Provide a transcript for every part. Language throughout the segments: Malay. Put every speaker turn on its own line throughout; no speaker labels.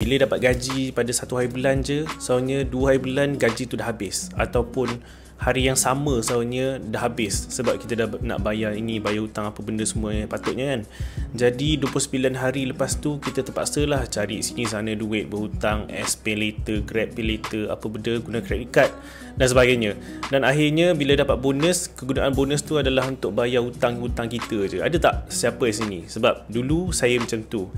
bila dapat gaji pada 1 hari bulan je, soalnya 2 hari bulan gaji tu dah habis, ataupun hari yang sama soalnya dah habis sebab kita dah nak bayar ini, bayar hutang apa benda semua yang patutnya kan. Jadi 29 hari lepas tu kita terpaksa lah cari sini sana duit, berhutang, SPay later, Grab pay later, apa benda, guna credit card dan sebagainya. Dan akhirnya bila dapat bonus, kegunaan bonus tu adalah untuk bayar hutang-hutang kita je. Ada tak siapa di sini? Sebab dulu saya macam tu.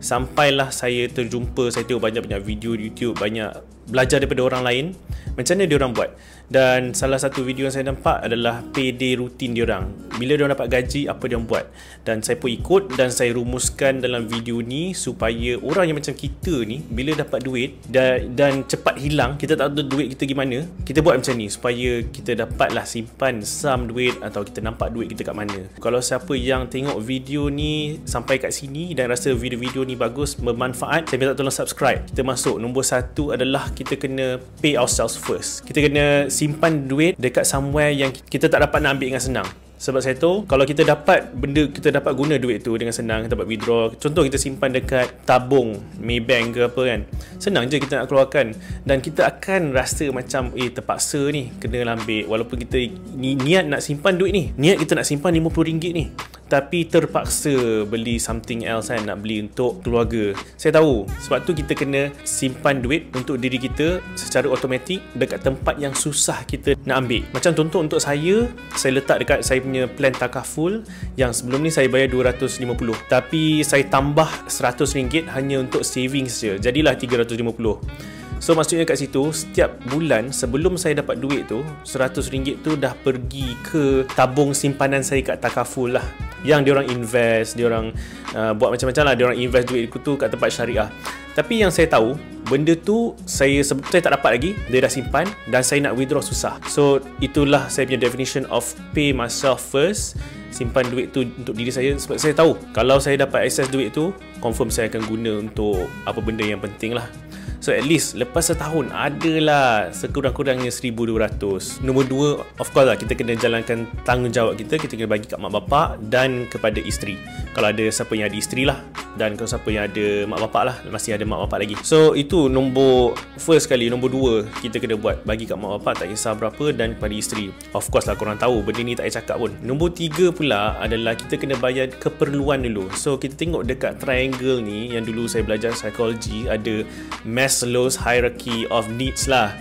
Sampailah saya terjumpa, saya tengok banyak-banyak video YouTube, banyak belajar daripada orang lain macam mana diorang buat. Dan salah satu video yang saya nampak adalah payday rutin diorang. Bila diorang dapat gaji, apa diorang buat. Dan saya pun ikut dan saya rumuskan dalam video ni supaya orang yang macam kita ni bila dapat duit dan cepat hilang, kita tak tahu duit kita gimana, kita buat macam ni supaya kita dapatlah simpan sum duit atau kita nampak duit kita kat mana. Kalau siapa yang tengok video ni sampai kat sini dan rasa video-video ni bagus, bermanfaat, saya minta tolong subscribe. Kita masuk. Nombor 1 adalah kita kena pay ourselves first. Kita kena simpan duit dekat somewhere yang kita tak dapat nak ambil dengan senang. Sebab saya tahu kalau kita dapat benda, kita dapat guna duit tu dengan senang, kita dapat withdraw. Contoh kita simpan dekat tabung Maybank ke apa kan, senang je kita nak keluarkan. Dan kita akan rasa macam terpaksa ni kena ambil. Walaupun kita niat nak simpan duit ni, niat kita nak simpan RM50 ni, tapi terpaksa beli something else kan, nak beli untuk keluarga. Saya tahu. Sebab tu kita kena simpan duit untuk diri kita secara automatik dekat tempat yang susah kita nak ambil. Macam contoh untuk saya letak dekat saya punya plan takaful yang sebelum ni saya bayar 250, tapi saya tambah RM100 hanya untuk savings je, jadilah 350. So maksudnya kat situ setiap bulan sebelum saya dapat duit tu, RM100 tu dah pergi ke tabung simpanan saya kat takaful lah, yang diorang invest, diorang buat macam-macam lah, diorang invest duit tu kat tempat syariah. Tapi yang saya tahu, benda tu saya tak dapat lagi, dia dah simpan dan saya nak withdraw susah. So itulah saya punya definition of pay myself first. Simpan duit tu untuk diri saya, sebab saya tahu kalau saya dapat access duit tu, confirm saya akan guna untuk apa benda yang penting lah. So at least lepas setahun adalah sekurang-kurangnya 1,200. Nombor 2, of course lah, kita kena jalankan tanggungjawab kita. Kita kena bagi kat mak bapak dan kepada isteri, kalau ada siapa yang ada isteri lah. Dan kalau siapa yang ada mak bapak lah, masih ada mak bapak lagi. So itu nombor first kali. Nombor 2 kita kena buat, bagi kat mak bapak tak kisah berapa, dan kepada isteri. Of course lah korang tahu benda ni tak payah cakap pun. Nombor 3 pula adalah kita kena bayar keperluan dulu. So kita tengok dekat triangle ni, yang dulu saya belajar psikologi, ada Maslow's hierarchy of needs lah.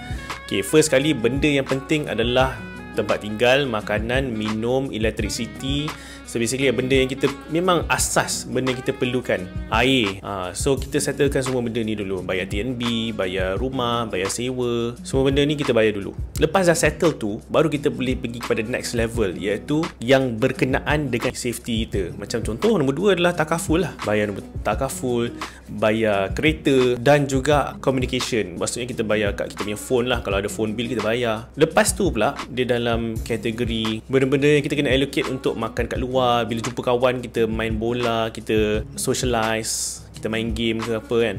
Okay, first kali benda yang penting adalah tempat tinggal, makanan, minum, electricity. So basically benda yang kita memang asas, benda yang kita perlukan. Air. So kita settlekan semua benda ni dulu. Bayar TNB, bayar rumah, bayar sewa. Semua benda ni kita bayar dulu. Lepas dah settle tu, baru kita boleh pergi kepada next level, iaitu yang berkenaan dengan safety kita. Macam contoh nombor 2 adalah takaful lah. Bayar takaful, bayar kereta dan juga communication. Maksudnya kita bayar kat kita punya phone lah. Kalau ada phone bill kita bayar. Lepas tu pula dia dalam kategori benda-benda yang kita kena allocate untuk makan kat luar. Bila jumpa kawan kita main bola, kita socialize, kita main game ke apa kan.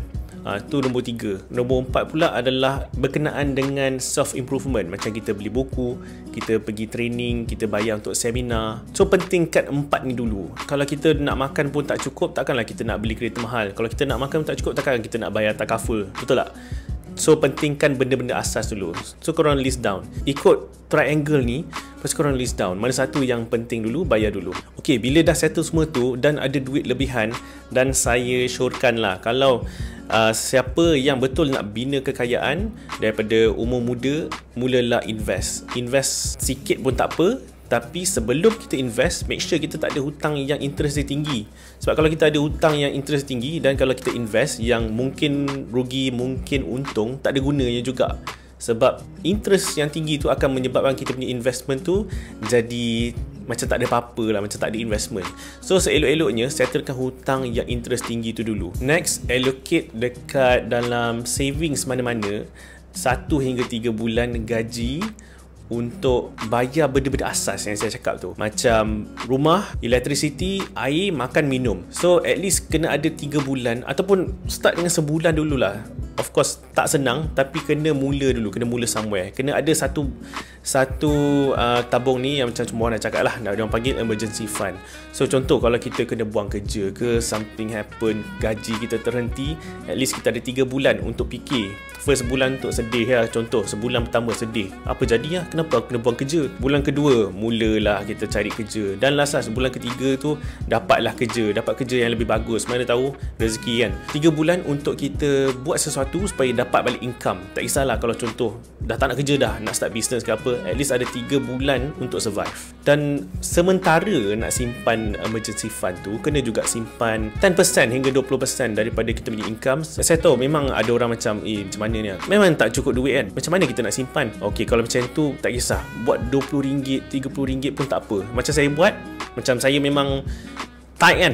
Itu nombor 3. Nombor 4 pula adalah berkenaan dengan self-improvement. Macam kita beli buku, kita pergi training, kita bayar untuk seminar. So pentingkan 4 ni dulu. Kalau kita nak makan pun tak cukup, takkanlah kita nak beli kereta mahal. Kalau kita nak makan pun tak cukup, takkan kita nak bayar takaful. Betul tak? So pentingkan benda-benda asas dulu. So korang list down, ikut triangle ni. Lepas korang list down mana satu yang penting dulu, bayar dulu. Okay, bila dah settle semua tu dan ada duit lebihan, dan saya syorkan lah, kalau siapa yang betul nak bina kekayaan daripada umur muda, mulalah invest. Invest sikit pun tak apa, tapi sebelum kita invest, make sure kita tak ada hutang yang interest dia tinggi. Sebab kalau kita ada hutang yang interest tinggi, dan kalau kita invest yang mungkin rugi, mungkin untung, tak ada gunanya juga. Sebab interest yang tinggi tu akan menyebabkan kita punya investment tu jadi macam tak ada apa-apa lah, macam tak ada investment. So seelok-eloknya settlekan hutang yang interest tinggi tu dulu. Next, allocate dekat dalam savings mana-mana 1 hingga 3 bulan gaji untuk bayar benda-benda asas yang saya cakap tu. Macam rumah, electricity, air, makan, minum. So at least kena ada 3 bulan, ataupun start dengan sebulan dululah. Of course tak senang, tapi kena mula dulu, kena mula somewhere. Kena ada satu tabung ni yang macam cuma orang nak cakap lah, orang panggil emergency fund. So contoh kalau kita kena buang kerja ke, something happen, gaji kita terhenti, at least kita ada 3 bulan untuk fikir. First bulan untuk sedih lah, contoh sebulan pertama sedih, apa jadi lah, kenapa aku kena buang kerja. Bulan kedua mulalah kita cari kerja, dan last bulan ketiga tu dapat kerja yang lebih bagus. Mana tahu rezeki kan. 3 bulan untuk kita buat sesuatu supaya dapat balik income. Tak kisahlah kalau contoh dah tak nak kerja dah, nak start business ke apa, at least ada 3 bulan untuk survive. Dan sementara nak simpan emergency fund tu, kena juga simpan 10% hingga 20% daripada kita punya income. Saya tahu memang ada orang macam macam mana ni, memang tak cukup duit kan, macam mana kita nak simpan. Okey, kalau macam tu tak kisah, buat RM20, RM30 pun tak apa. Macam saya buat, macam saya memang tight kan,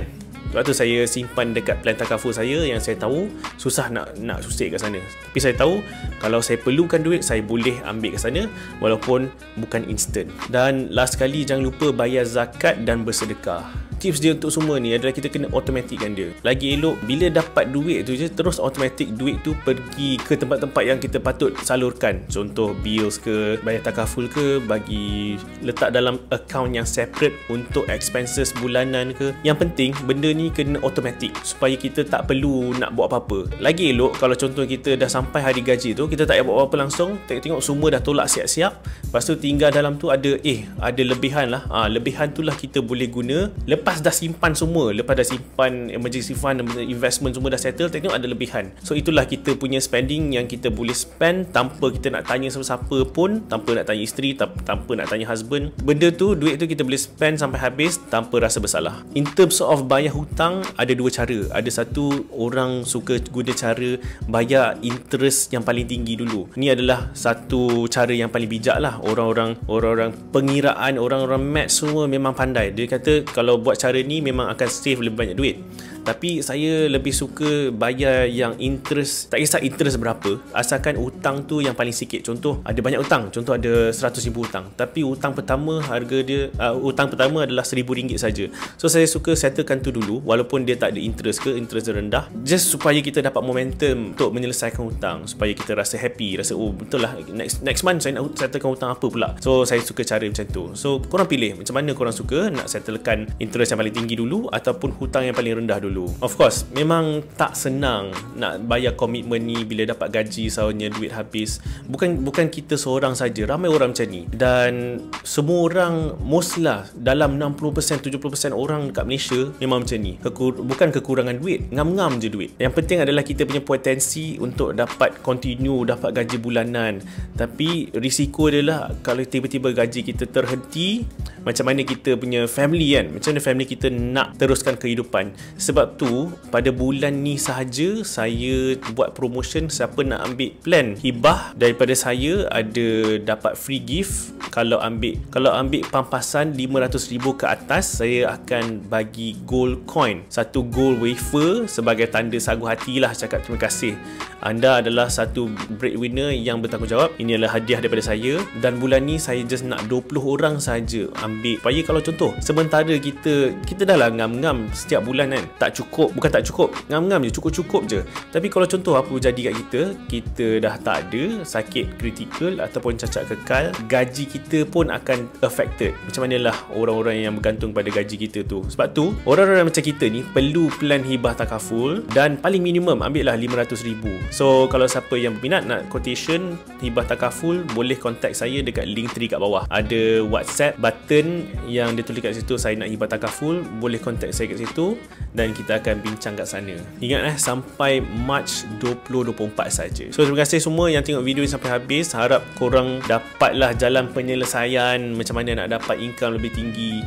sebab tu saya simpan dekat plan takaful saya yang saya tahu susah nak susik kat sana. Tapi saya tahu kalau saya perlukan duit, saya boleh ambil kat sana walaupun bukan instant. Dan last sekali, jangan lupa bayar zakat dan bersedekah. Tips dia untuk semua ni adalah kita kena automatikkan dia. Lagi elok bila dapat duit tu je, terus automatik duit tu pergi ke tempat-tempat yang kita patut salurkan. Contoh bills ke, bayar takaful ke, bagi letak dalam account yang separate untuk expenses bulanan ke. Yang penting benda ni kena automatik supaya kita tak perlu nak buat apa-apa. Lagi elok kalau contoh kita dah sampai hari gaji tu, kita tak payah buat apa-apa langsung, tengok semua dah tolak siap-siap, lepas tu tinggal dalam tu ada lebihan lah. Lebihan tu lah kita boleh guna. Lepas dah simpan semua, lepas dah simpan emergency fund, investment semua dah settle, tengok ada lebihan. So itulah kita punya spending yang kita boleh spend tanpa kita nak tanya siapa-siapa pun, tanpa nak tanya isteri, tanpa nak tanya husband. Benda tu, duit tu kita boleh spend sampai habis tanpa rasa bersalah. In terms of bayar hutang, ada 2 cara. Ada satu, orang suka guna cara bayar interest yang paling tinggi dulu. Ni adalah satu cara yang paling bijak lah. Orang-orang pengiraan, orang-orang maths semua memang pandai. Dia kata kalau buat cara ni memang akan save lebih banyak duit. Tapi saya lebih suka bayar yang interest, tak kisah interest berapa, asalkan hutang tu yang paling sikit. Contoh ada banyak hutang, contoh ada RM100,000 hutang, tapi hutang pertama harga dia hutang pertama adalah RM1,000 saja. So saya suka settlekan tu dulu, walaupun dia tak ada interest ke, interest dia rendah, just supaya kita dapat momentum untuk menyelesaikan hutang, supaya kita rasa happy, rasa betul lah next month saya nak settlekan hutang apa pula. So saya suka cara macam tu. So korang pilih macam mana korang suka, nak settlekan interest yang paling tinggi dulu ataupun hutang yang paling rendah dulu. Of course memang tak senang nak bayar komitmen ni bila dapat gaji sahurnya duit habis. Bukan kita seorang saja, ramai orang macam ni. Dan semua orang, most lah dalam 60% 70% orang dekat Malaysia memang macam ni. Bukan kekurangan duit, ngam-ngam je duit. Yang penting adalah kita punya potensi untuk dapat continue dapat gaji bulanan. Tapi risiko adalah kalau tiba-tiba gaji kita terhenti, macam mana kita punya family kan, macam mana family kita nak teruskan kehidupan. Sebab tu pada bulan ni sahaja saya buat promotion, siapa nak ambil plan hibah daripada saya ada dapat free gift. Kalau ambil pampasan RM500,000 ke atas, saya akan bagi gold coin, satu gold wafer sebagai tanda sagu hati lah, cakap terima kasih. Anda adalah satu breadwinner yang bertanggungjawab. Ini adalah hadiah daripada saya. Dan bulan ni saya just nak 20 orang saja ambil. Supaya kalau contoh sementara kita dah lah ngam-ngam setiap bulan kan, tak cukup, bukan tak cukup, ngam-ngam je, cukup-cukup je. Tapi kalau contoh apa jadi kat kita dah tak ada, sakit kritikal ataupun cacat kekal, gaji kita pun akan affected. Macam manalah orang-orang yang bergantung pada gaji kita tu. Sebab tu orang-orang macam kita ni perlu plan hibah takaful, dan paling minimum ambil lah RM500,000. So kalau siapa yang berminat nak quotation hibah takaful, boleh contact saya dekat link 3 kat bawah. Ada WhatsApp button yang dia tulis kat situ, saya nak hibah takaful, boleh contact saya kat situ dan kita akan bincang kat sana. Ingat sampai Mac 2024 saja. So terima kasih semua yang tengok video ni sampai habis. Harap korang dapatlah jalan penyelesaian macam mana nak dapat income lebih tinggi.